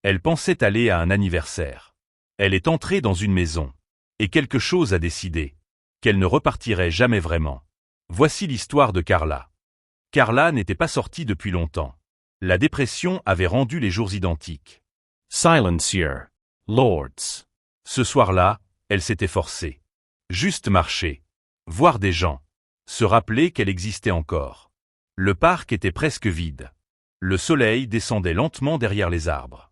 Elle pensait aller à un anniversaire. Elle est entrée dans une maison. Et quelque chose a décidé qu'elle ne repartirait jamais vraiment. Voici l'histoire de Carla. Carla n'était pas sortie depuis longtemps. La dépression avait rendu les jours identiques. Silencieux. Lords. Ce soir-là, elle s'était forcée. Juste marcher. Voir des gens. Se rappeler qu'elle existait encore. Le parc était presque vide. Le soleil descendait lentement derrière les arbres.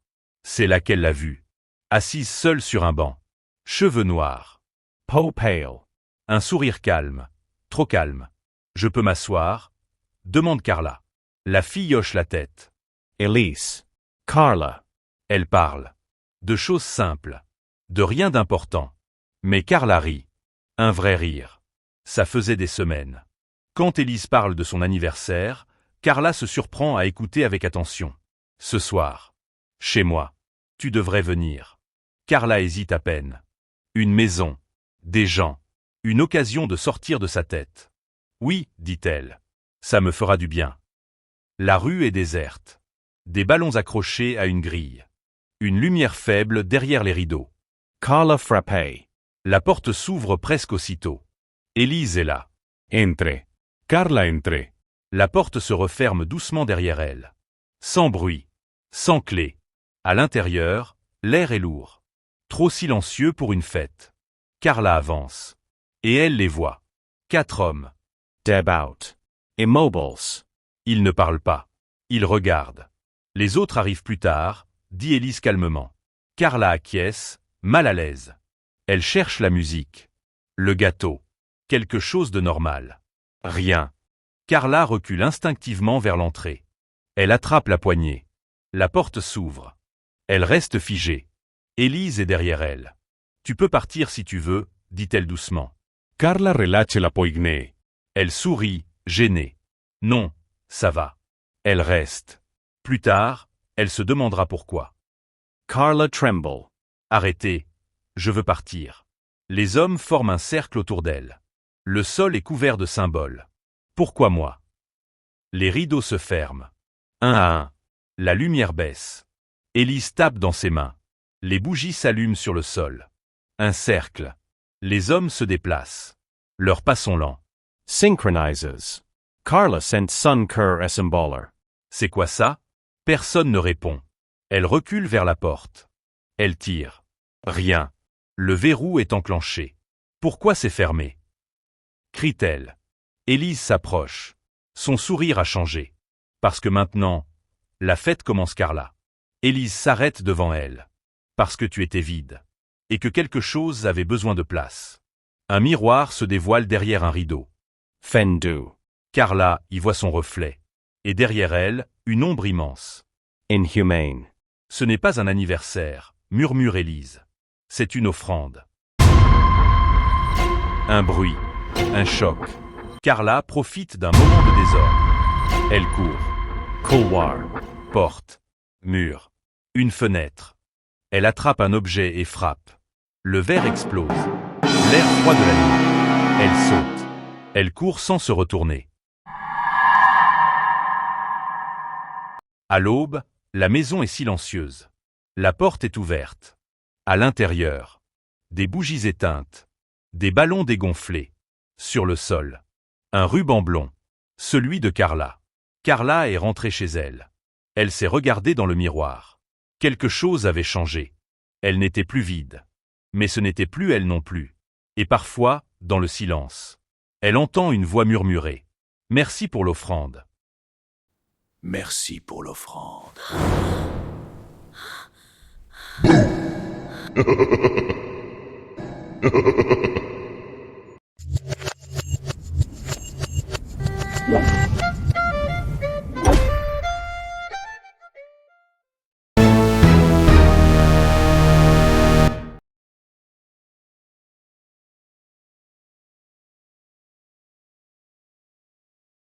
C'est là qu'elle l'a vue. Assise seule sur un banc. Cheveux noirs. Peau pale. Un sourire calme. Trop calme. Je peux m'asseoir? Demande Carla. La fille hoche la tête. Elise. Carla. Elle parle. De choses simples. De rien d'important. Mais Carla rit. Un vrai rire. Ça faisait des semaines. Quand Elise parle de son anniversaire, Carla se surprend à écouter avec attention. Ce soir. Chez moi. Tu devrais venir. Carla hésite à peine. Une maison. Des gens. Une occasion de sortir de sa tête. Oui, dit-elle. Ça me fera du bien. La rue est déserte. Des ballons accrochés à une grille. Une lumière faible derrière les rideaux. Carla frappée. La porte s'ouvre presque aussitôt. Elise est là. Entre. Carla entre. La porte se referme doucement derrière elle. Sans bruit. Sans clé. À l'intérieur, l'air est lourd. Trop silencieux pour une fête. Carla avance. Et elle les voit. 4 hommes. Devout. Immobiles. Ils ne parlent pas. Ils regardent. Les autres arrivent plus tard, dit Elise calmement. Carla acquiesce, mal à l'aise. Elle cherche la musique. Le gâteau. Quelque chose de normal. Rien. Carla recule instinctivement vers l'entrée. Elle attrape la poignée. La porte s'ouvre. Elle reste figée. Elise est derrière elle. Tu peux partir si tu veux, dit-elle doucement. Carla relâche la poignée. Elle sourit, gênée. Non, ça va. Elle reste. Plus tard, elle se demandera pourquoi. Carla tremble. Arrêtez. Je veux partir. Les hommes forment un cercle autour d'elle. Le sol est couvert de symboles. Pourquoi moi? Les rideaux se ferment. Un à un. La lumière baisse. Elise tape dans ses mains. Les bougies s'allument sur le sol. Un cercle. Les hommes se déplacent. Leurs pas sont lents. Synchronizes. Carla sent sun cur assembler. C'est quoi ça? Personne ne répond. Elle recule vers la porte. Elle tire. Rien. Le verrou est enclenché. Pourquoi c'est fermé? Crie-t-elle. Elise s'approche. Son sourire a changé. Parce que maintenant, la fête commence Carla. Elise s'arrête devant elle. Parce que tu étais vide. Et que quelque chose avait besoin de place. Un miroir se dévoile derrière un rideau. Fendu. Carla y voit son reflet. Et derrière elle, une ombre immense. Inhumane. Ce n'est pas un anniversaire, murmure Elise. C'est une offrande. Un bruit. Un choc. Carla profite d'un moment de désordre. Elle court. Couloir. Porte. Mur. Une fenêtre. Elle attrape un objet et frappe. Le verre explose. L'air froid de la nuit. Elle saute. Elle court sans se retourner. À l'aube, la maison est silencieuse. La porte est ouverte. À l'intérieur, des bougies éteintes. Des ballons dégonflés. Sur le sol. Un ruban blond. Celui de Carla. Carla est rentrée chez elle. Elle s'est regardée dans le miroir. Quelque chose avait changé. Elle n'était plus vide. Mais ce n'était plus elle non plus. Et parfois, dans le silence, elle entend une voix murmurer. Merci pour l'offrande. Merci pour l'offrande.